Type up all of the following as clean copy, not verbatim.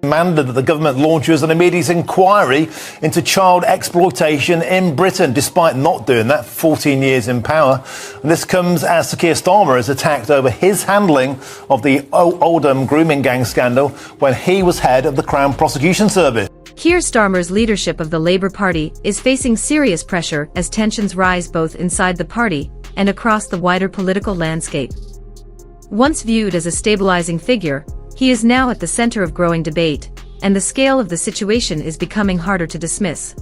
Demanded that the government launches an immediate inquiry into child exploitation in Britain, despite not doing that for 14 years in power. And this comes as Keir Starmer is attacked over his handling of the Oldham grooming gang scandal when he was head of the Crown Prosecution Service. Keir Starmer's leadership of the Labour Party is facing serious pressure as tensions rise both inside the party and across the wider political landscape. Once viewed as a stabilising figure, he is now at the centre of growing debate, and the scale of the situation is becoming harder to dismiss.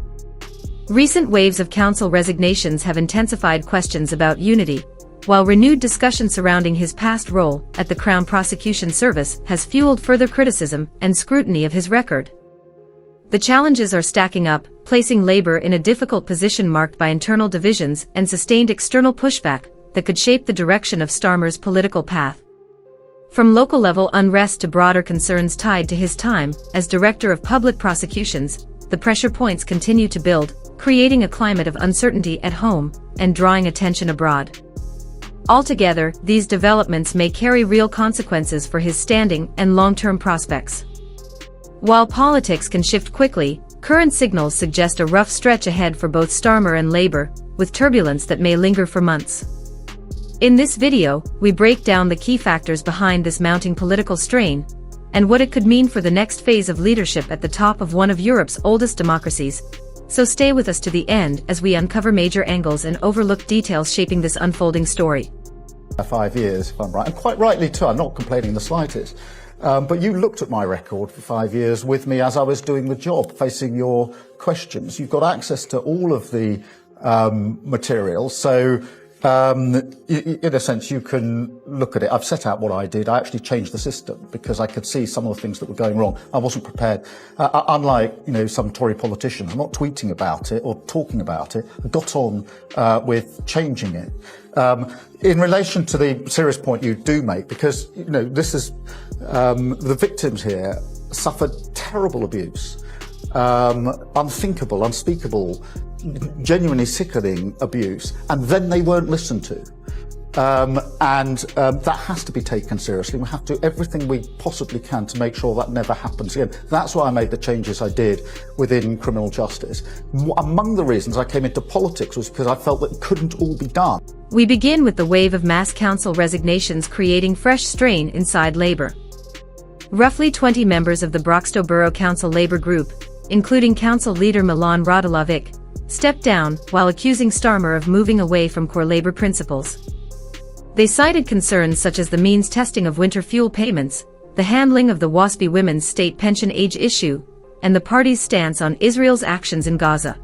Recent waves of council resignations have intensified questions about unity, while renewed discussion surrounding his past role at the Crown Prosecution Service has fueled further criticism and scrutiny of his record. The challenges are stacking up, placing Labour in a difficult position marked by internal divisions and sustained external pushback that could shape the direction of Starmer's political path. From local-level unrest to broader concerns tied to his time as Director of Public Prosecutions, the pressure points continue to build, creating a climate of uncertainty at home and drawing attention abroad. Altogether, these developments may carry real consequences for his standing and long-term prospects. While politics can shift quickly, current signals suggest a rough stretch ahead for both Starmer and Labour, with turbulence that may linger for months. In this video, we break down the key factors behind this mounting political strain, and what it could mean for the next phase of leadership at the top of one of Europe's oldest democracies. So stay with us to the end as we uncover major angles and overlook details shaping this unfolding story. 5 years, if I'm right, and quite rightly too, I'm not complaining in the slightest. But you looked at my record for 5 years with me as I was doing the job, facing your questions. You've got access to all of the material, so in a sense, you can look at it. I've set out what I did. I actually changed the system because I could see some of the things that were going wrong. I wasn't prepared. Unlike, some Tory politician, I'm not tweeting about it or talking about it. I got on with changing it. In relation to the serious point you do make, because, this is, the victims here suffered terrible abuse, unthinkable, unspeakable, genuinely sickening abuse, and then they weren't listened to. That has to be taken seriously. We have to do everything we possibly can to make sure that never happens again. That's why I made the changes I did within criminal justice. Among the reasons I came into politics was because I felt that it couldn't all be done. We begin with the wave of mass council resignations creating fresh strain inside Labour. Roughly 20 members of the Broxtowe Borough Council Labour group, including council leader Milan Radelovic, stepped down while accusing Starmer of moving away from core Labour principles. They cited concerns such as the means testing of winter fuel payments, the handling of the WASPI women's state pension age issue, and the party's stance on Israel's actions in Gaza.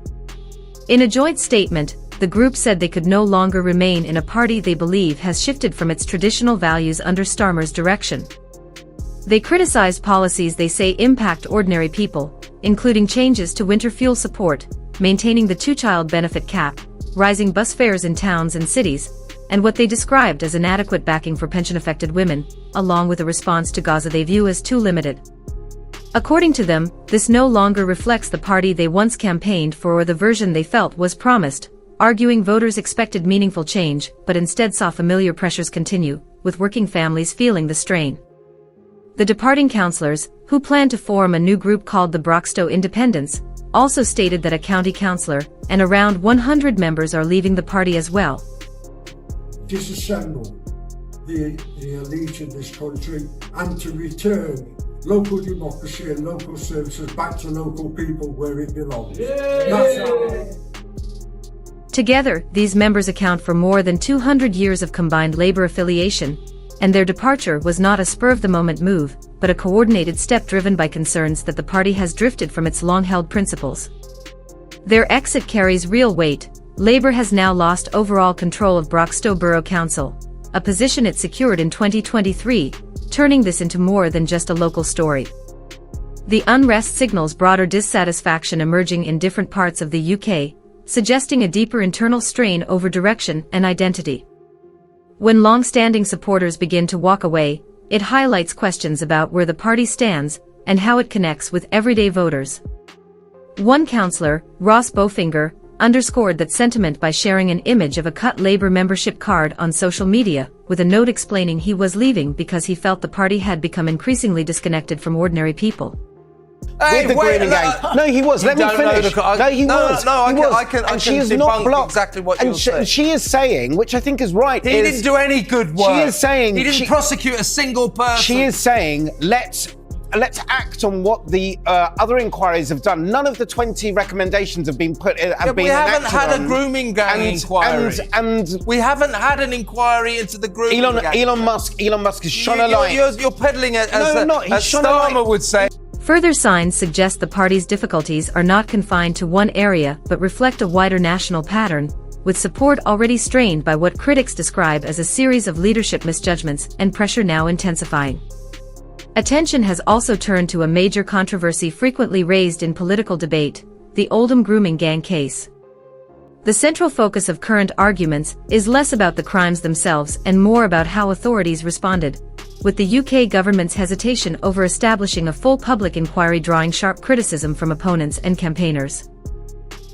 In a joint statement, the group said they could no longer remain in a party they believe has shifted from its traditional values under Starmer's direction. They criticized policies they say impact ordinary people, including changes to winter fuel support, maintaining the two-child benefit cap, rising bus fares in towns and cities, and what they described as inadequate backing for pension-affected women, along with a response to Gaza they view as too limited. According to them, this no longer reflects the party they once campaigned for or the version they felt was promised, arguing voters expected meaningful change but instead saw familiar pressures continue, with working families feeling the strain. The departing councillors, who plan to form a new group called the Broxtowe Independents, also stated that a county councillor and around 100 members are leaving the party as well. Disassemble the elite in this country and to return local democracy and local services back to local people where it belongs. Together, these members account for more than 200 years of combined Labour affiliation, and their departure was not a spur-of-the-moment move, but a coordinated step driven by concerns that the party has drifted from its long-held principles. Their exit carries real weight. Labour has now lost overall control of Broxtowe Borough Council, a position it secured in 2023, turning this into more than just a local story. The unrest signals broader dissatisfaction emerging in different parts of the UK, suggesting a deeper internal strain over direction and identity. When long-standing supporters begin to walk away, it highlights questions about where the party stands and how it connects with everyday voters. One councillor, Ross Bowfinger, underscored that sentiment by sharing an image of a cut Labour membership card on social media, with a note explaining he was leaving because he felt the party had become increasingly disconnected from ordinary people. with the grooming gang. No, he was. Let me finish. No, he was. I can debunk exactly what you're saying. She is saying, which I think is right. He didn't do any good work. She is saying he didn't prosecute a single person. She is saying, let's act on what the other inquiries have done. None of the 20 recommendations have been put. We haven't had a grooming gang inquiry. And we haven't had an inquiry into the grooming gang. Elon Musk has shone a light. You're peddling it as Starmer would say. Further signs suggest the party's difficulties are not confined to one area but reflect a wider national pattern, with support already strained by what critics describe as a series of leadership misjudgments and pressure now intensifying. Attention has also turned to a major controversy frequently raised in political debate, the Oldham grooming gang case. The central focus of current arguments is less about the crimes themselves and more about how authorities responded, with the UK government's hesitation over establishing a full public inquiry drawing sharp criticism from opponents and campaigners.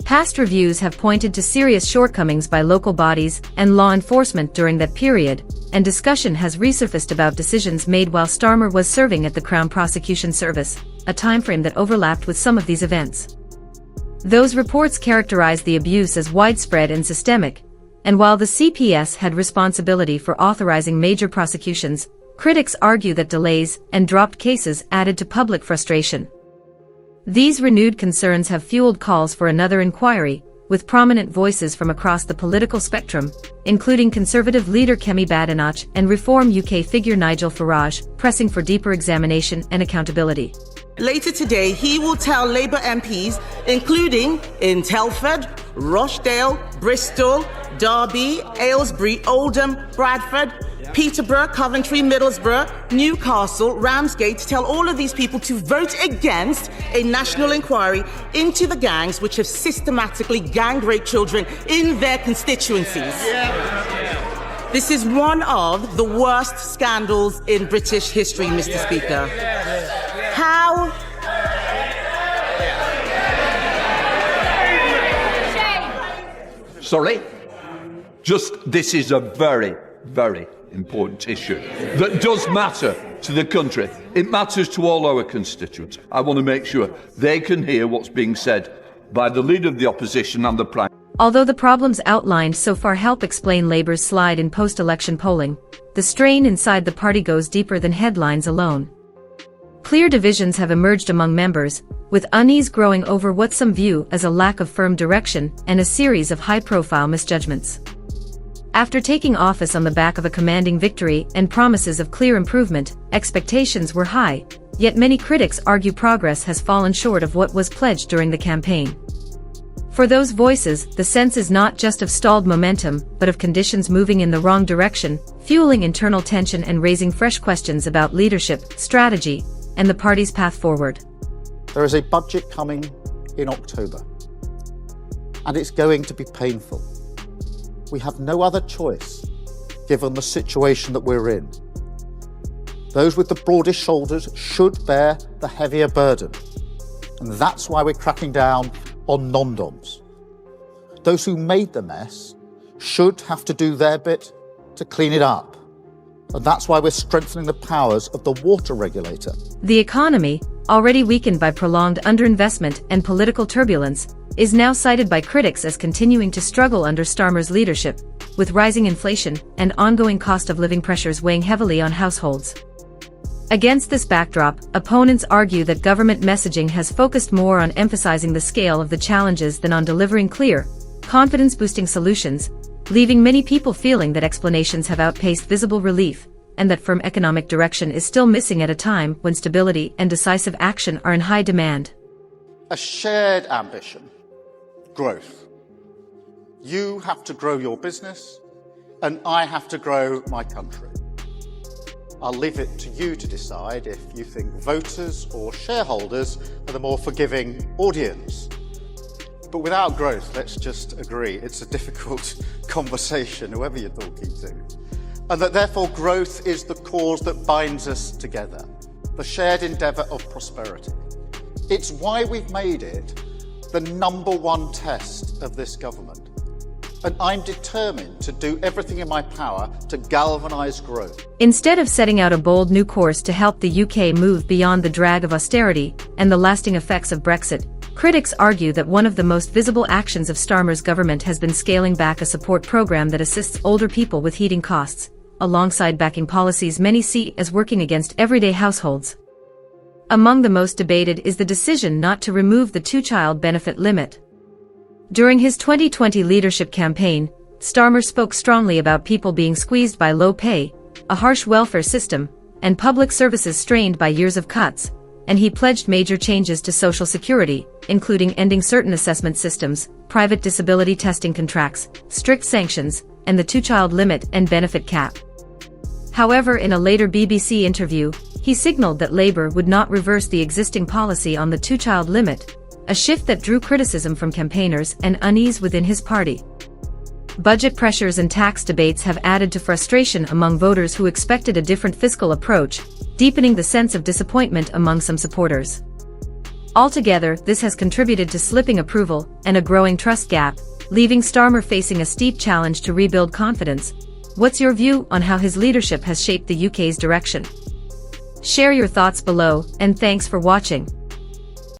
Past reviews have pointed to serious shortcomings by local bodies and law enforcement during that period, and discussion has resurfaced about decisions made while Starmer was serving at the Crown Prosecution Service, a timeframe that overlapped with some of these events. Those reports characterized the abuse as widespread and systemic, and while the CPS had responsibility for authorizing major prosecutions, critics argue that delays and dropped cases added to public frustration. These renewed concerns have fueled calls for another inquiry, with prominent voices from across the political spectrum, including Conservative leader Kemi Badenoch and Reform UK figure Nigel Farage, pressing for deeper examination and accountability. Later today, he will tell Labour MPs, including in Telford, Rochdale, Bristol, Derby, Aylesbury, Oldham, Bradford, Peterborough, Coventry, Middlesbrough, Newcastle, Ramsgate, to tell all of these people to vote against a national inquiry into the gangs which have systematically gang raped children in their constituencies. This is one of the worst scandals in British history, Mr. Speaker. How? Sorry? This is a very, very important issue that does matter to the country. It matters to all our constituents. I want to make sure they can hear what's being said by the Leader of the Opposition and the Prime. Although the problems outlined so far help explain Labour's slide in post-election polling, the strain inside the party goes deeper than headlines alone. Clear divisions have emerged among members, with unease growing over what some view as a lack of firm direction and a series of high-profile misjudgments. After taking office on the back of a commanding victory and promises of clear improvement, expectations were high, yet many critics argue progress has fallen short of what was pledged during the campaign. For those voices, the sense is not just of stalled momentum, but of conditions moving in the wrong direction, fueling internal tension and raising fresh questions about leadership, strategy, and the party's path forward. There is a budget coming in October, and it's going to be painful. We have no other choice, given the situation that we're in. Those with the broadest shoulders should bear the heavier burden, and that's why we're cracking down on non-doms. Those who made the mess should have to do their bit to clean it up, and that's why we're strengthening the powers of the water regulator. The economy, already weakened by prolonged underinvestment and political turbulence, is now cited by critics as continuing to struggle under Starmer's leadership, with rising inflation and ongoing cost of living pressures weighing heavily on households. Against this backdrop, opponents argue that government messaging has focused more on emphasizing the scale of the challenges than on delivering clear, confidence-boosting solutions, leaving many people feeling that explanations have outpaced visible relief, and that firm economic direction is still missing at a time when stability and decisive action are in high demand. A shared ambition. Growth. You have to grow your business, and I have to grow my country. I'll leave it to you to decide if you think voters or shareholders are the more forgiving audience. But without growth, let's just agree, it's a difficult conversation, whoever you're talking to. And that therefore growth is the cause that binds us together, the shared endeavour of prosperity. It's why we've made it the #1 test of this government. and I'm determined to do everything in my power to galvanise growth. Instead of setting out a bold new course to help the UK move beyond the drag of austerity and the lasting effects of Brexit, critics argue that one of the most visible actions of Starmer's government has been scaling back a support program that assists older people with heating costs, alongside backing policies many see as working against everyday households. Among the most debated is the decision not to remove the two-child benefit limit. During his 2020 leadership campaign, Starmer spoke strongly about people being squeezed by low pay, a harsh welfare system, and public services strained by years of cuts, and he pledged major changes to Social Security, including ending certain assessment systems, private disability testing contracts, strict sanctions, and the two-child limit and benefit cap. However, in a later BBC interview, he signaled that Labour would not reverse the existing policy on the two-child limit, a shift that drew criticism from campaigners and unease within his party. Budget pressures and tax debates have added to frustration among voters who expected a different fiscal approach, deepening the sense of disappointment among some supporters. Altogether, this has contributed to slipping approval and a growing trust gap, leaving Starmer facing a steep challenge to rebuild confidence. What's your view on how his leadership has shaped the UK's direction? Share your thoughts below, and thanks for watching.